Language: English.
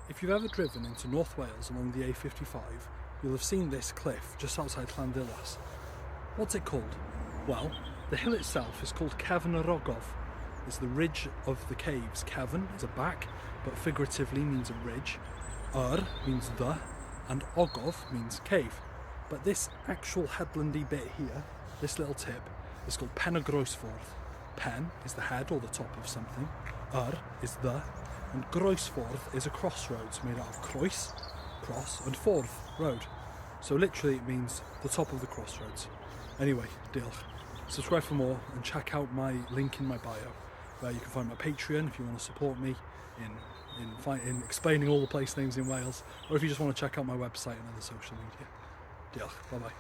If you've ever driven into North Wales along the A55, you'll have seen this cliff just outside Llanddulas. What's it called? Well, the hill itself is called Cefn yr Ogof. It's the ridge of the caves. Cefn is a back, but figuratively means a ridge. Means the, and Ogof means cave. But this actual headlandy bit here, this little tip, is called Pen y Groesffordd. Pen is the head or the top of something. Is the, and Groesffordd is a crossroads made out of croes, cross, and ffordd, road. So literally it means the top of the crossroads. Anyway, diolch. Subscribe for more and check out my link in my bio, where you can find my Patreon if you want to support me in explaining all the place names in Wales, or if you just want to check out my website and other social media. Diolch, bye bye.